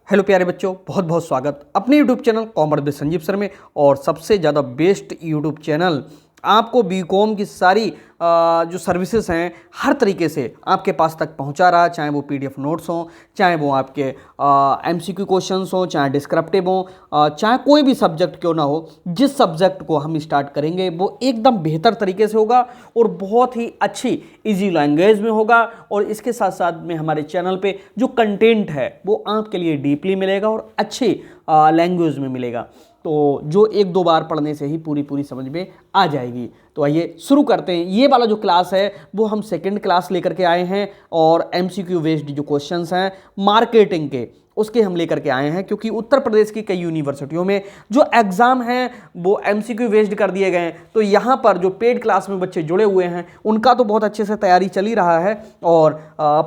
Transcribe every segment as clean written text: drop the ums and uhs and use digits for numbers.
Hello प्यारे बच्चों, बहुत बहुत स्वागत अपने YouTube channel commerce with Sanjeev sir में। और सबसे ज़्यादा बेस्ट यूट्यूब चैनल आपको बीकॉम की सारी जो सर्विसेज हैं हर तरीके से आपके पास तक पहुंचा रहा है। चाहे वो पीडीएफ नोट्स हों, चाहे वो आपके एमसीक्यू क्वेश्चंस हों, चाहे डिस्क्रिप्टिव हों, चाहे कोई भी सब्जेक्ट क्यों ना हो। जिस सब्जेक्ट को हम स्टार्ट करेंगे वो एकदम बेहतर तरीके से होगा और बहुत ही अच्छी इजी लैंग्वेज में होगा। और इसके साथ साथ में हमारे चैनल पे जो कंटेंट है वो आपके लिए डीपली मिलेगा और अच्छी लैंग्वेज में मिलेगा। तो जो एक दो बार पढ़ने से ही पूरी समझ में आ जाएगी। तो आइए शुरू करते हैं। ये वाला जो क्लास है वो हम सेकंड क्लास लेकर के आए हैं और एमसीक्यू बेस्ड जो क्वेश्चंस हैं मार्केटिंग के उसके हम लेकर के आए हैं, क्योंकि उत्तर प्रदेश की कई यूनिवर्सिटियों में जो एग्जाम हैं वो एमसीक्यू बेस्ड कर दिए गए हैं। तो यहाँ पर जो पेड क्लास में बच्चे जुड़े हुए हैं उनका तो बहुत अच्छे से तैयारी चल ही रहा है और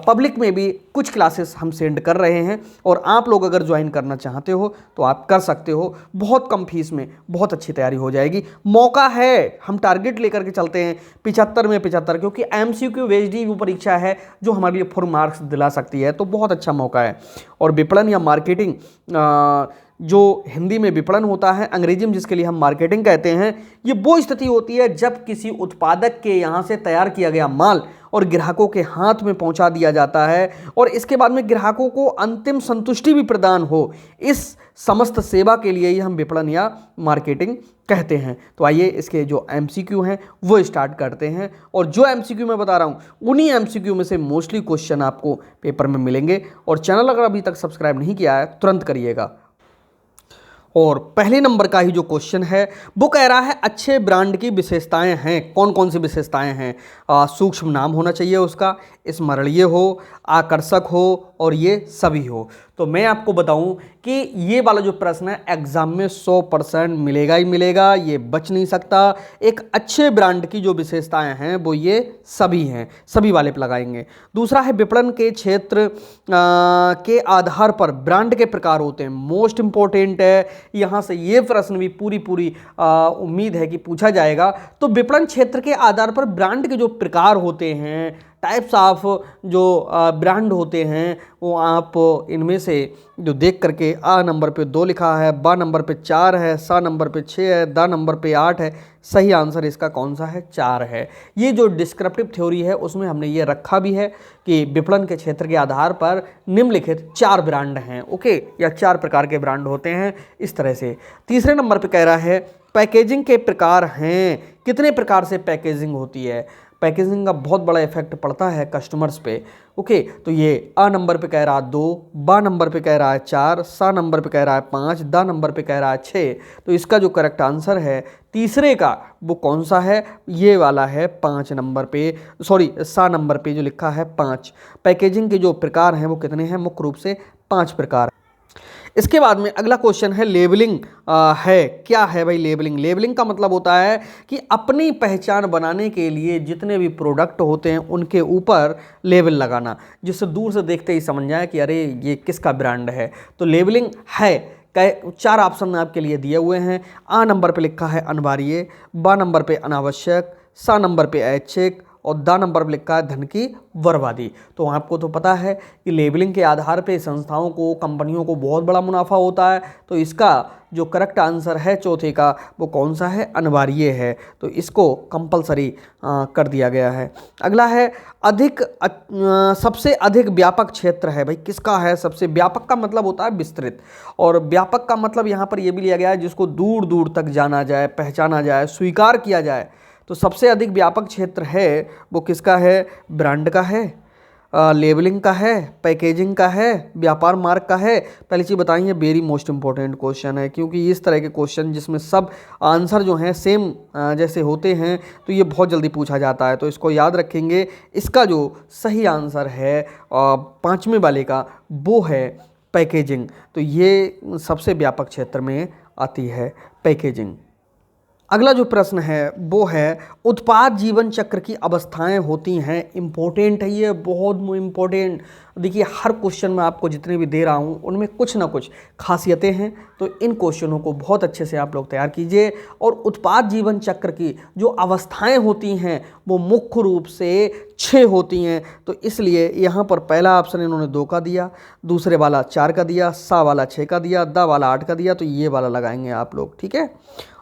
पब्लिक में भी कुछ क्लासेस हम सेंड कर रहे हैं। और आप लोग अगर ज्वाइन करना चाहते हो तो आप कर सकते हो, बहुत कम फीस में बहुत अच्छी तैयारी हो जाएगी। मौका है, हम टारगेट लेकर के चलते हैं 75 में 75, क्योंकि एमसीक्यू बेस्ड ही वो परीक्षा है जो हमारे लिए फुल मार्क्स दिला सकती है। तो बहुत अच्छा मौका है। और विपणन या मार्केटिंग, जो हिंदी में विपणन होता है, अंग्रेजी में जिसके लिए हम मार्केटिंग कहते हैं, ये वो स्थिति होती है जब किसी उत्पादक के यहाँ से तैयार किया गया माल और ग्राहकों के हाथ में पहुंचा दिया जाता है और इसके बाद में ग्राहकों को अंतिम संतुष्टि भी प्रदान हो। इस समस्त सेवा के लिए ही हम विपणन या मार्केटिंग कहते हैं। तो आइए इसके जो एमसीक्यू हैं वो स्टार्ट करते हैं। और जो एमसीक्यू मैं बता रहा हूं उन्हीं एमसीक्यू में से मोस्टली क्वेश्चन आपको पेपर में मिलेंगे। और चैनल अगर अभी तक सब्सक्राइब नहीं किया है तुरंत करिएगा। और पहले नंबर का ही जो क्वेश्चन है वो कह रहा है अच्छे ब्रांड की विशेषताएं हैं। कौन कौन सी विशेषताएं हैं? सूक्ष्म नाम होना चाहिए उसका, स्मरणीय हो, आकर्षक हो और ये सभी हो। तो मैं आपको बताऊं कि ये वाला जो प्रश्न है एग्जाम में 100% मिलेगा ही मिलेगा, ये बच नहीं सकता। एक अच्छे ब्रांड की जो विशेषताएं हैं वो ये सभी हैं, सभी वाले पे लगाएंगे। दूसरा है विपणन के क्षेत्र के आधार पर ब्रांड के प्रकार होते हैं। मोस्ट इंपॉर्टेंट है, यहाँ से ये प्रश्न भी पूरी उम्मीद है कि पूछा जाएगा। तो विपणन क्षेत्र के आधार पर ब्रांड के जो प्रकार होते हैं, टाइप्स ऑफ जो ब्रांड होते हैं, वो आप इनमें से जो देख करके आ नंबर पे 2 लिखा है, बा नंबर पे 4 है, सा नंबर पे 6 है, दा नंबर पे 8 है। सही आंसर इसका कौन सा है? 4 है। ये जो डिस्क्रिप्टिव थ्योरी है उसमें हमने ये रखा भी है कि विपणन के क्षेत्र के आधार पर निम्नलिखित 4 ब्रांड हैं, ओके, या 4 प्रकार के ब्रांड होते हैं इस तरह से। तीसरे नंबर पे कह रहा है पैकेजिंग के प्रकार हैं। कितने प्रकार से पैकेजिंग होती है? पैकेजिंग का बहुत बड़ा इफेक्ट पड़ता है कस्टमर्स पे, ओके। तो ये आ नंबर पे कह रहा है 2, बा नंबर पे कह रहा है 4, सा नंबर पे कह रहा है 5, दा नंबर पे कह रहा है 6। तो इसका जो करेक्ट आंसर है तीसरे का वो कौन सा है? ये वाला है 5 नंबर पे, सॉरी सा नंबर पे जो लिखा है 5। पैकेजिंग के जो प्रकार हैं वो कितने हैं? मुख्य रूप से 5 प्रकार। इसके बाद में अगला क्वेश्चन है लेबलिंग है। क्या है भाई लेबलिंग? लेबलिंग का मतलब होता है कि अपनी पहचान बनाने के लिए जितने भी प्रोडक्ट होते हैं उनके ऊपर लेबल लगाना, जिससे दूर से देखते ही समझ जाए कि अरे ये किसका ब्रांड है। तो लेबलिंग है 4 ऑप्शन आपके लिए दिए हुए हैं। आ नंबर पे लिखा है अनिवार्य, बा नंबर पे अनावश्यक, सा नंबर पे ऐच्छिक और दा नंबर पर लिखा है धन की बर्बादी। तो आपको तो पता है कि लेबलिंग के आधार पे संस्थाओं को, कंपनियों को बहुत बड़ा मुनाफा होता है। तो इसका जो करेक्ट आंसर है चौथे का वो कौन सा है? अनिवार्य है। तो इसको कंपलसरी कर दिया गया है। अगला है सबसे अधिक व्यापक क्षेत्र है। भाई किसका है? सबसे व्यापक का मतलब होता है विस्तृत, और व्यापक का मतलब यहाँ पर यह भी लिया गया है जिसको दूर दूर तक जाना जाए, पहचाना जाए, स्वीकार किया जाए। तो सबसे अधिक व्यापक क्षेत्र है वो किसका है? ब्रांड का है, लेबलिंग का है, पैकेजिंग का है, व्यापार मार्ग का है। पहली चीज़ बताइए, वेरी मोस्ट इंपॉर्टेंट क्वेश्चन है, क्योंकि इस तरह के क्वेश्चन जिसमें सब आंसर जो हैं सेम जैसे होते हैं तो ये बहुत जल्दी पूछा जाता है। तो इसको याद रखेंगे। इसका जो सही आंसर है 5वें वाले का वो है पैकेजिंग। तो ये सबसे व्यापक क्षेत्र में आती है पैकेजिंग। अगला जो प्रश्न है वो है उत्पाद जीवन चक्र की अवस्थाएं होती हैं। इम्पोर्टेंट है ये, बहुत इम्पोर्टेंट। देखिए हर क्वेश्चन में आपको जितने भी दे रहा हूँ उनमें कुछ ना कुछ खासियतें हैं, तो इन क्वेश्चनों को बहुत अच्छे से आप लोग तैयार कीजिए। और उत्पाद जीवन चक्र की जो अवस्थाएं होती हैं वो मुख्य रूप से 6 होती हैं। तो इसलिए यहाँ पर पहला ऑप्शन इन्होंने 2 का दिया, दूसरे वाला 4 का दिया, सा वाला 6 का दिया, दा वाला 8 का दिया, तो ये वाला लगाएंगे आप लोग, ठीक है।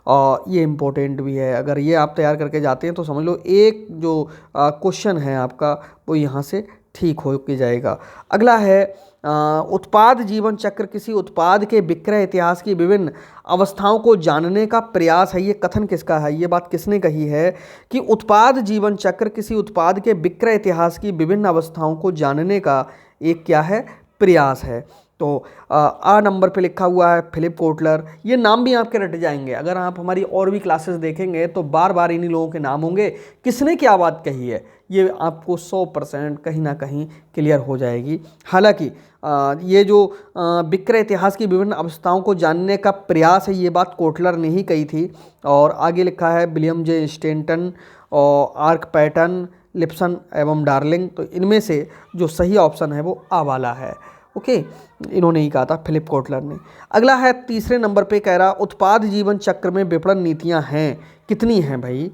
और ये इम्पोर्टेंट भी है, अगर ये आप तैयार करके जाते हैं तो समझ लो एक जो क्वेश्चन है आपका वो यहाँ से ठीक हो के जाएगा। अगला है उत्पाद जीवन चक्र किसी उत्पाद के विक्रय इतिहास की विभिन्न अवस्थाओं को जानने का प्रयास है। ये कथन किसका है, ये बात किसने कही है कि उत्पाद जीवन चक्र किसी उत्पाद के विक्रय इतिहास की विभिन्न अवस्थाओं को जानने का एक क्या है, प्रयास है। तो आ नंबर पे लिखा हुआ है फिलिप कोटलर। ये नाम भी आपके रट जाएंगे, अगर आप हमारी और भी क्लासेस देखेंगे तो बार बार इन्हीं लोगों के नाम होंगे। किसने क्या बात कही है ये आपको 100% कहीं ना कहीं क्लियर हो जाएगी। हालांकि ये जो विक्रय इतिहास की विभिन्न अवस्थाओं को जानने का प्रयास है, ये बात कोटलर ने ही कही थी। और आगे लिखा है विलियम जे स्टेंटन और आर्क पैटर्न, लिप्सन एवं डार्लिंग। तो इनमें से जो सही ऑप्शन है वो आ वाला है, ओके। इन्होंने ही कहा था फिलिप कोटलर ने। अगला है तीसरे नंबर पे कह रहा उत्पाद जीवन चक्र में विपणन नीतियां हैं, कितनी हैं भाई।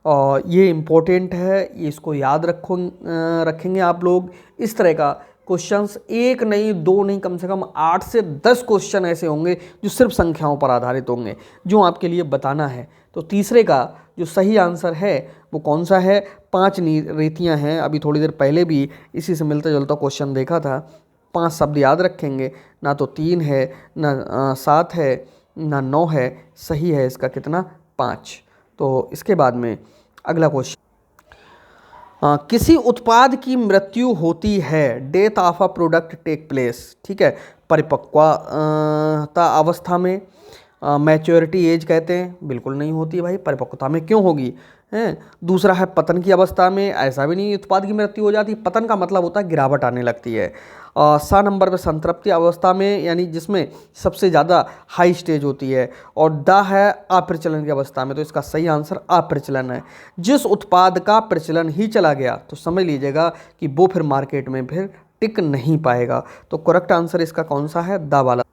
और ये इम्पोर्टेंट है, ये इसको याद रखेंगे आप लोग। इस तरह का क्वेश्चंस एक नहीं, दो नहीं, कम से कम 8 से 10 क्वेश्चन ऐसे होंगे जो सिर्फ संख्याओं पर आधारित होंगे, जो आपके लिए बताना है। तो तीसरे का जो सही आंसर है वो कौन सा है, 5 रीतियाँ हैं। अभी थोड़ी देर पहले भी इसी से मिलता जुलता क्वेश्चन देखा था। 5 शब्द याद रखेंगे, ना तो 3 है, ना 7 है, ना 9 है, सही है इसका कितना, 5। तो इसके बाद में अगला क्वेश्चन, किसी उत्पाद की मृत्यु होती है, death of a product take place, ठीक है, परिपक्वता अवस्था में, मैच्योरिटी एज कहते हैं, बिल्कुल नहीं होती भाई, परिपक्वता में क्यों होगी हैं। दूसरा है पतन की अवस्था में, ऐसा भी नहीं उत्पाद की मृत्यु हो जाती, पतन का मतलब होता है गिरावट आने लगती है। सा नंबर पे संतृप्ति अवस्था में, यानी जिसमें सबसे ज़्यादा हाई स्टेज होती है। और द है अप्रचलन की अवस्था में, तो इसका सही आंसर अप्रचलन है। जिस उत्पाद का प्रचलन ही चला गया तो समझ लीजिएगा कि वो फिर मार्केट में फिर टिक नहीं पाएगा। तो करेक्ट आंसर इसका कौन सा है, द वाला।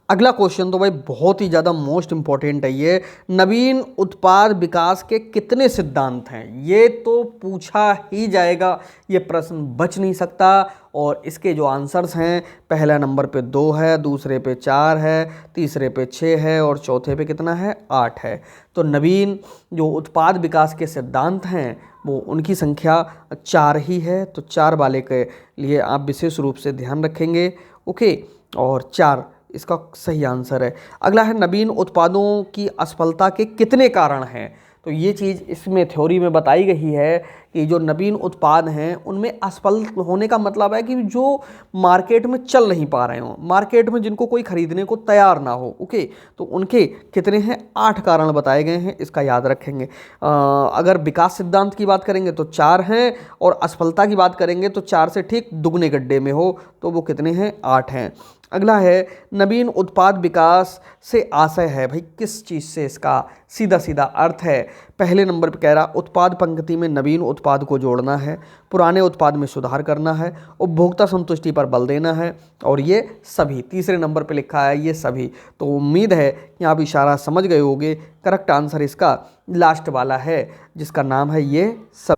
अगला क्वेश्चन तो भाई बहुत ही ज़्यादा मोस्ट इंपॉर्टेंट है ये, नवीन उत्पाद विकास के कितने सिद्धांत हैं, ये तो पूछा ही जाएगा, ये प्रश्न बच नहीं सकता। और इसके जो आंसर्स हैं, पहला नंबर पे 2 है, दूसरे पे 4 है, तीसरे पे 6 है और चौथे पे कितना है, 8 है। तो नवीन जो उत्पाद विकास के सिद्धांत हैं वो उनकी संख्या 4 ही है। तो 4 वाले के लिए आप विशेष रूप से ध्यान रखेंगे, ओके। और 4 इसका सही आंसर है। अगला है नवीन उत्पादों की असफलता के कितने कारण हैं। तो ये चीज़ इसमें थ्योरी में बताई गई है कि जो नवीन उत्पाद हैं उनमें असफल होने का मतलब है कि जो मार्केट में चल नहीं पा रहे हों, मार्केट में जिनको कोई खरीदने को तैयार ना हो, ओके। तो उनके कितने हैं, 8 कारण बताए गए हैं, इसका याद रखेंगे। अगर विकास सिद्धांत की बात करेंगे तो 4 हैं, और असफलता की बात करेंगे तो 4 से ठीक दुगने गड्ढे में हो, तो वो कितने हैं, 8 हैं। अगला है नवीन उत्पाद विकास से आशय है, भाई किस चीज़ से, इसका सीधा सीधा अर्थ है। पहले नंबर पर कह रहा उत्पाद पंक्ति में नवीन उत्पाद को जोड़ना है, पुराने उत्पाद में सुधार करना है, उपभोक्ता संतुष्टि पर बल देना है, और ये सभी तीसरे नंबर पर लिखा है ये सभी। तो उम्मीद है कि आप इशारा समझ गए होंगे। करेक्ट आंसर इसका लास्ट वाला है, जिसका नाम है ये सब।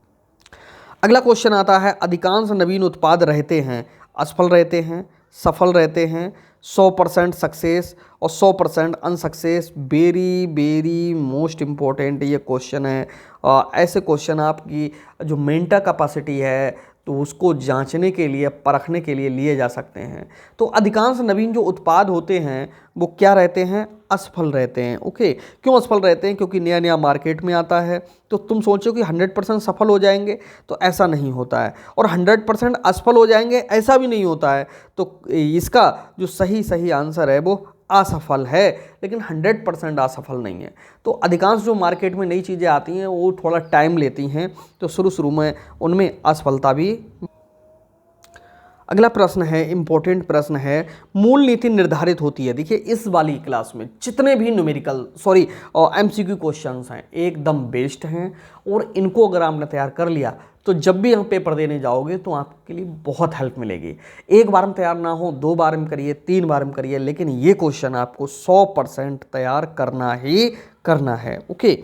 अगला क्वेश्चन आता है अधिकांश नवीन उत्पाद रहते हैं, असफल रहते हैं, सफल रहते हैं, 100% सक्सेस और 100% unsuccess. Very very most important ये क्वेश्चन है। ऐसे क्वेश्चन आपकी जो मेंटल कैपेसिटी है तो उसको जांचने के लिए, परखने के लिए लिए जा सकते हैं। तो अधिकांश नवीन जो उत्पाद होते हैं वो क्या रहते हैं, असफल रहते हैं, ओके। क्यों असफल रहते हैं, क्योंकि नया नया मार्केट में आता है। तो तुम सोचो कि 100% सफल हो जाएंगे, तो ऐसा नहीं होता है, और 100% असफल हो जाएंगे ऐसा भी नहीं होता है। तो इसका जो सही आंसर है वो असफल है, लेकिन 100% असफल नहीं है। तो अधिकांश जो मार्केट में नई चीज़ें आती हैं वो थोड़ा टाइम लेती हैं, तो शुरू में उनमें असफलता भी। अगला प्रश्न है, इंपॉर्टेंट प्रश्न है, मूल नीति निर्धारित होती है। देखिए इस वाली क्लास में जितने भी एमसीक्यू क्वेश्चंस हैं एकदम बेस्ट हैं, और इनको अगर आपने तैयार कर लिया तो जब भी हम पेपर देने जाओगे तो आपके लिए बहुत हेल्प मिलेगी। एक बार में तैयार ना हो, 2 बार में करिए, 3 बार में करिए, लेकिन ये क्वेश्चन आपको 100% तैयार करना ही करना है। ओके,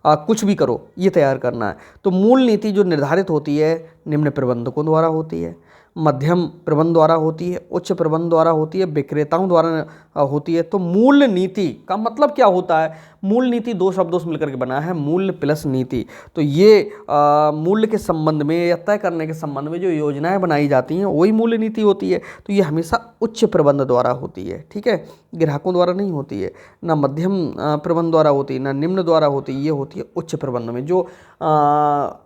कुछ भी करो ये तैयार करना है। तो मूल नीति जो निर्धारित होती है निम्न प्रबंधकों द्वारा होती है, मध्यम प्रबंध द्वारा होती है, उच्च प्रबंध द्वारा होती है, विक्रेताओं द्वारा होती है। तो मूल्य नीति का मतलब क्या होता है? मूल नीति 2 शब्दों से मिलकर के बना है, मूल्य प्लस नीति। तो ये मूल्य के संबंध में या तय करने के संबंध में जो योजनाएं बनाई जाती हैं वही मूल्य नीति होती है। तो ये हमेशा उच्च प्रबंध द्वारा होती है, ठीक है, ग्राहकों द्वारा नहीं होती है, ना मध्यम प्रबंध द्वारा होती है, ना निम्न द्वारा होती है। ये होती है उच्च प्रबंध में, जो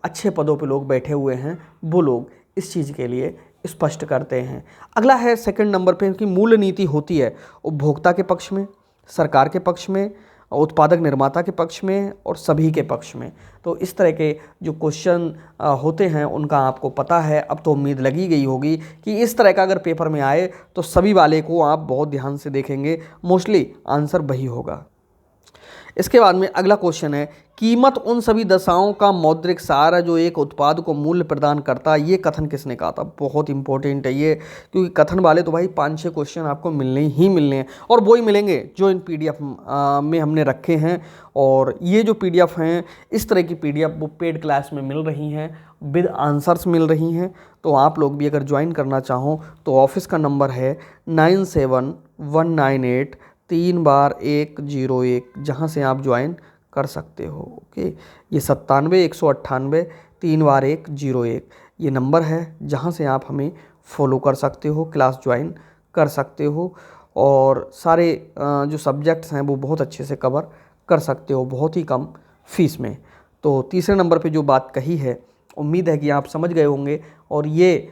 अच्छे पदों पर लोग बैठे हुए हैं वो लोग इस चीज़ के लिए स्पष्ट करते हैं। अगला है सेकंड नंबर पे कि मूल्य नीति होती है उपभोक्ता के पक्ष में, सरकार के पक्ष में, उत्पादक निर्माता के पक्ष में और सभी के पक्ष में। तो इस तरह के जो क्वेश्चन होते हैं उनका आपको पता है। अब तो उम्मीद लगी गई होगी कि इस तरह का अगर पेपर में आए तो सभी वाले को आप बहुत ध्यान से देखेंगे, मोस्टली आंसर वही होगा। इसके बाद में अगला क्वेश्चन है, कीमत उन सभी दशाओं का मौद्रिक सार है जो एक उत्पाद को मूल्य प्रदान करता है। ये कथन किसने कहा था? बहुत इंपॉर्टेंट है ये, क्योंकि कथन वाले तो भाई 5-6 क्वेश्चन आपको मिलने ही मिलने हैं, और वो ही मिलेंगे जो इन पीडीएफ में हमने रखे हैं। और ये जो पीडीएफ हैं, इस तरह की पीडीएफ वो पेड क्लास में मिल रही हैं, विद आंसर्स मिल रही हैं। तो आप लोग भी अगर ज्वाइन करना चाहो तो ऑफिस का नंबर है 971983 101, जहाँ से आप ज्वाइन कर सकते हो। ओके, ये 97 198 3 101 ये नंबर है जहाँ से आप हमें फॉलो कर सकते हो, क्लास ज्वाइन कर सकते हो, और सारे जो सब्जेक्ट्स हैं वो बहुत अच्छे से कवर कर सकते हो बहुत ही कम फीस में। तो तीसरे नंबर पे जो बात कही है उम्मीद है कि आप समझ गए होंगे। और ये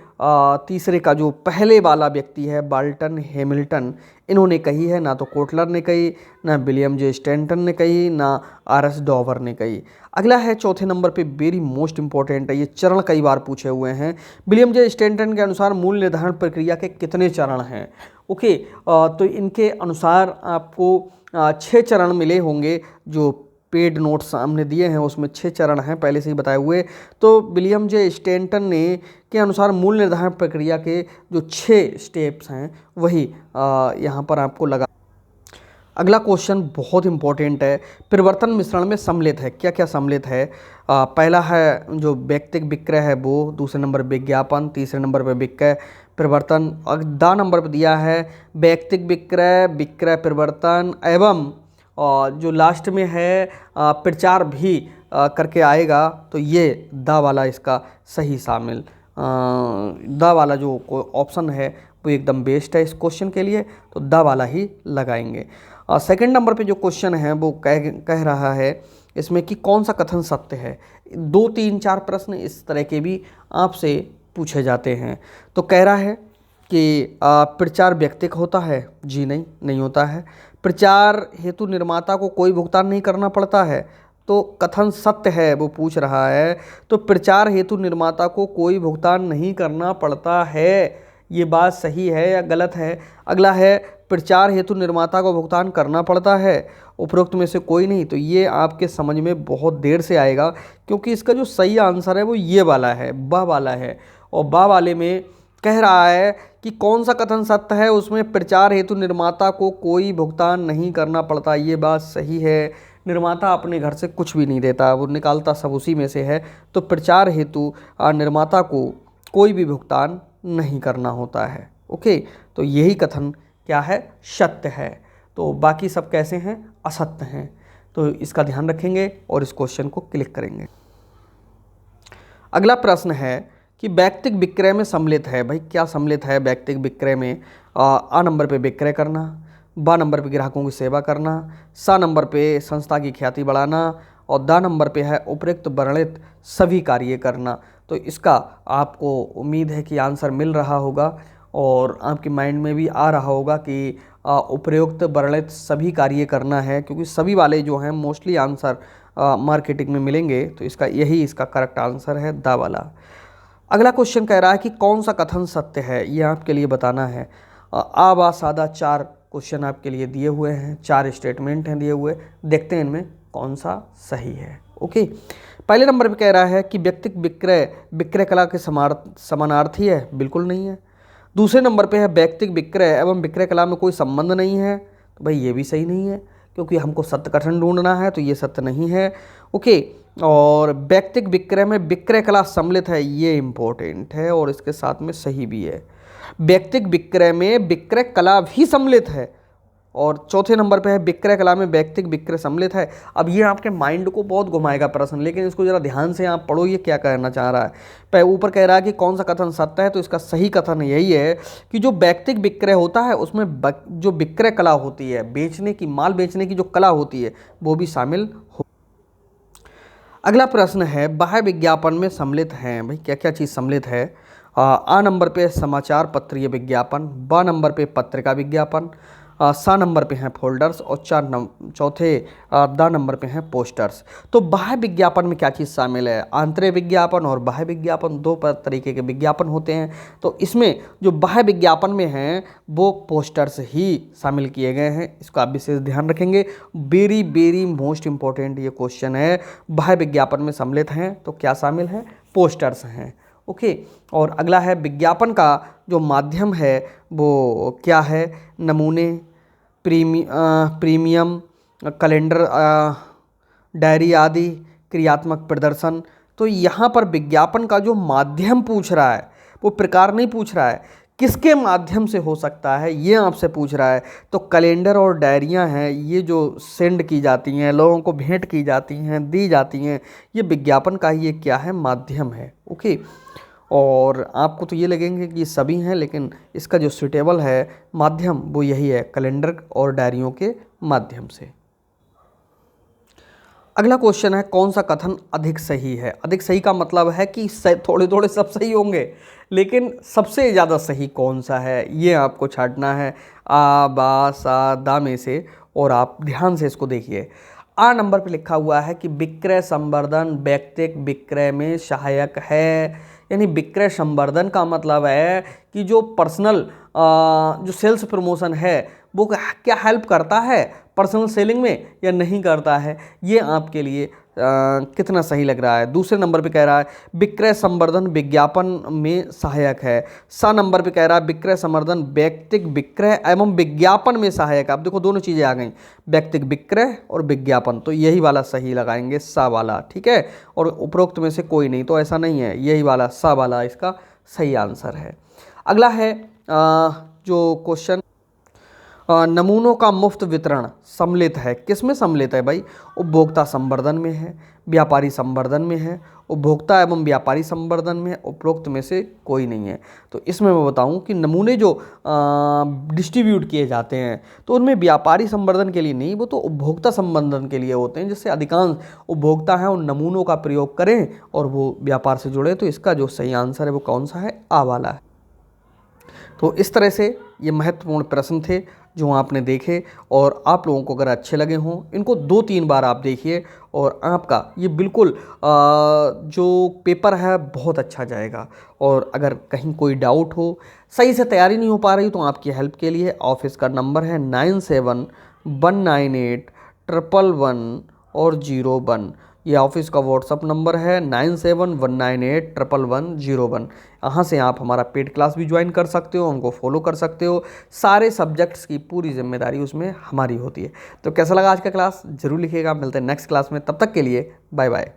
तीसरे का जो पहले वाला व्यक्ति है बाल्टन हैमिल्टन, इन्होंने कही है, ना तो कोटलर ने कही, ना विलियम जे स्टैंटन ने कही, ना आर.एस. डॉवर ने कही। अगला है चौथे नंबर पे, वेरी मोस्ट इंपॉर्टेंट है, ये चरण कई बार पूछे हुए हैं। विलियम जे स्टैंटन के अनुसार मूल्य निर्धारण प्रक्रिया के कितने चरण हैं? ओके, तो इनके अनुसार आपको 6 चरण मिले होंगे। जो पेड नोट्स सामने दिए हैं उसमें 6 चरण हैं पहले से ही बताए हुए। तो विलियम जे स्टैंटन ने के अनुसार मूल्य निर्धारण प्रक्रिया के जो 6 स्टेप्स हैं वही यहाँ पर आपको लगा। अगला क्वेश्चन बहुत इंपॉर्टेंट है, परिवर्तन मिश्रण में सम्मिलित है। क्या क्या सम्मिलित है? पहला है जो व्यक्तिगत विक्रय है वो, दूसरे नंबर विज्ञापन, तीसरे नंबर पर विक्रय परिवर्तन, द नंबर पर दिया है व्यक्तिगत विक्रय, विक्रय परिवर्तन एवं जो लास्ट में है प्रचार भी करके आएगा। तो ये द वाला इसका सही शामिल, द वाला जो ऑप्शन है वो एकदम बेस्ट है इस क्वेश्चन के लिए, तो द वाला ही लगाएंगे। सेकंड नंबर पे जो क्वेश्चन है वो कह रहा है इसमें कि कौन सा कथन सत्य है। 2, 3, 4 प्रश्न इस तरह के भी आपसे पूछे जाते हैं। तो कह रहा है कि प्रचार व्यक्तिगत होता है? जी नहीं होता है। प्रचार हेतु निर्माता को कोई भुगतान नहीं करना पड़ता है? तो कथन सत्य है, वो पूछ रहा है। तो प्रचार हेतु निर्माता को कोई भुगतान नहीं करना पड़ता है, ये बात सही है या गलत है? अगला है प्रचार हेतु निर्माता को भुगतान करना पड़ता है, उपरोक्त में से कोई नहीं। तो ये आपके समझ में बहुत देर से आएगा, क्योंकि इसका जो सही आंसर है वो ये वाला है, बा वाला है। और बा वाले में कह रहा है कि कौन सा कथन सत्य है, उसमें प्रचार हेतु निर्माता को कोई भुगतान नहीं करना पड़ता। ये बात सही है, निर्माता अपने घर से कुछ भी नहीं देता, वो निकालता सब उसी में से है। तो प्रचार हेतु निर्माता को कोई भी भुगतान नहीं करना होता है। ओके, तो यही कथन क्या है? सत्य है। तो बाकी सब कैसे हैं? असत्य हैं। तो इसका ध्यान रखेंगे और इस क्वेश्चन को क्लिक करेंगे। अगला प्रश्न है कि व्यक्तिगत विक्रय में सम्मिलित है। भाई क्या सम्मिलित है व्यक्तिगत विक्रय में? आ नंबर पे विक्रय करना, बा नंबर पे ग्राहकों की सेवा करना, सा नंबर पे संस्था की ख्याति बढ़ाना, और दा नंबर पे है उपयुक्त वर्णित सभी कार्य करना। तो इसका आपको उम्मीद है कि आंसर मिल रहा होगा और आपके माइंड में भी आ रहा होगा कि उपयुक्त वर्णित सभी कार्य करना है, क्योंकि सभी वाले जो हैं मोस्टली आंसर मार्केटिंग में मिलेंगे। तो इसका करेक्ट आंसर है दा वाला। अगला क्वेश्चन कह रहा है कि कौन सा कथन सत्य है, ये आपके लिए बताना है। आ बा सादा 4 क्वेश्चन आपके लिए दिए हुए हैं, 4 स्टेटमेंट हैं दिए हुए, देखते हैं इनमें कौन सा सही है। ओके, पहले नंबर पे कह रहा है कि व्यक्तिक विक्रय विक्रय कला के समानार्थी है, बिल्कुल नहीं है। दूसरे नंबर पे है व्यक्तिक विक्रय एवं विक्रय कला में कोई संबंध नहीं है, तो भाई ये भी सही नहीं है, क्योंकि हमको सत्य कथन ढूंढना है, तो ये सत्य नहीं है। ओके, और व्यक्तिक विक्रय में विक्रय कला सम्मिलित है, ये इंपॉर्टेंट है और इसके साथ में सही भी है। व्यक्तिक विक्रय में विक्रय कला भी सम्मिलित है, और चौथे नंबर पे है विक्रय कला में व्यक्तिक विक्रय सम्मिलित है। अब ये आपके माइंड को बहुत घुमाएगा प्रश्न, लेकिन इसको जरा ध्यान से आप पढ़ो, ये क्या कहना चाह रहा है। ऊपर कह रहा है कि कौन सा कथन सत्य है, तो इसका सही कथन यही है कि जो व्यक्तिक विक्रय होता है उसमें जो विक्रय कला होती है, बेचने की, माल बेचने की जो कला होती है, वो भी शामिल हो। अगला प्रश्न है बाह्य विज्ञापन में सम्मिलित हैं, भाई क्या क्या चीज़ सम्मिलित है। आ नंबर पे समाचार पत्रीय विज्ञापन, ब नंबर पे पत्रिका विज्ञापन, सा नंबर पे हैं फोल्डर्स, और चौथे द नंबर पे हैं पोस्टर्स। तो बाह्य विज्ञापन में क्या चीज़ शामिल है, आंतरिक विज्ञापन और बाह्य विज्ञापन, दो तरीके के विज्ञापन होते हैं। तो इसमें जो बाह्य विज्ञापन में हैं वो पोस्टर्स ही शामिल किए गए हैं, इसको आप विशेष ध्यान रखेंगे। वेरी वेरी मोस्ट इंपॉर्टेंट ये क्वेश्चन है, बाह्य विज्ञापन में सम्मिलित हैं तो क्या शामिल है, पोस्टर्स हैं। ओके, और अगला है विज्ञापन का जो माध्यम है वो क्या है, नमूने, प्रीमियम, कैलेंडर, डायरी आदि, क्रियात्मक प्रदर्शन। तो यहाँ पर विज्ञापन का जो माध्यम पूछ रहा है, वो प्रकार नहीं पूछ रहा है, किसके माध्यम से हो सकता है ये आपसे पूछ रहा है। तो कैलेंडर और डायरियाँ हैं, ये जो सेंड की जाती हैं, लोगों को भेंट की जाती हैं, दी जाती हैं, ये विज्ञापन का ये क्या है, माध्यम है। ओके, और आपको तो ये लगेंगे कि ये सभी हैं, लेकिन इसका जो सुटेबल है माध्यम वो यही है, कैलेंडर और डायरियों के माध्यम से। अगला क्वेश्चन है कौन सा कथन अधिक सही है। अधिक सही का मतलब है कि थोड़े थोड़े सब सही होंगे, लेकिन सबसे ज़्यादा सही कौन सा है ये आपको छांटना है आ बा सा दा में से, और आप ध्यान से इसको देखिए। आ नंबर पे लिखा हुआ है कि विक्रय संवर्धन व्यक्तिक विक्रय में सहायक है, यानी विक्रय संवर्धन का मतलब है कि जो पर्सनल जो सेल्स प्रमोशन है वो क्या हेल्प करता है पर्सनल सेलिंग में या नहीं करता है, ये आपके लिए कितना सही लग रहा है। दूसरे नंबर पे कह रहा है विक्रय संवर्धन विज्ञापन में सहायक है। सा नंबर पे कह रहा है विक्रय संवर्धन व्यक्तिक विक्रय एवं विज्ञापन में सहायक है। अब देखो दोनों चीज़ें आ गई, व्यक्तिक विक्रय और विज्ञापन, तो यही वाला सही लगाएंगे, सा वाला, ठीक है। और उपरोक्त में से कोई नहीं, तो ऐसा नहीं है, यही वाला सा वाला इसका सही आंसर है। अगला है जो क्वेश्चन, नमूनों का मुफ्त वितरण सम्मिलित है, किस में सम्मिलित है भाई, उपभोक्ता संवर्धन में है, व्यापारी संवर्धन में है, उपभोक्ता एवं व्यापारी संवर्धन में, उपरोक्त में से कोई नहीं है। तो इसमें मैं बताऊं कि नमूने जो डिस्ट्रीब्यूट किए जाते हैं तो उनमें व्यापारी संवर्धन के लिए नहीं, वो तो उपभोक्ता संवर्धन के लिए होते हैं, जिससे अधिकांश उपभोक्ता हैं उन नमूनों का प्रयोग करें और वो व्यापार से जुड़े। तो इसका जो सही आंसर है वो कौन सा है, आ वाला है। तो इस तरह से ये महत्वपूर्ण प्रश्न थे जो आपने देखे, और आप लोगों को अगर अच्छे लगे हों इनको 2-3 बार आप देखिए, और आपका ये बिल्कुल जो पेपर है बहुत अच्छा जाएगा। और अगर कहीं कोई डाउट हो, सही से तैयारी नहीं हो पा रही, तो आपकी हेल्प के लिए ऑफिस का नंबर है 97198111 और 01। ये ऑफिस का व्हाट्सअप नंबर है 9719811101। यहाँ से आप हमारा पेड क्लास भी ज्वाइन कर सकते हो, हमको फॉलो कर सकते हो। सारे सब्जेक्ट्स की पूरी जिम्मेदारी उसमें हमारी होती है। तो कैसा लगा आज का क्लास, जरूर लिखिएगा। मिलते हैं नेक्स्ट क्लास में, तब तक के लिए बाय बाय।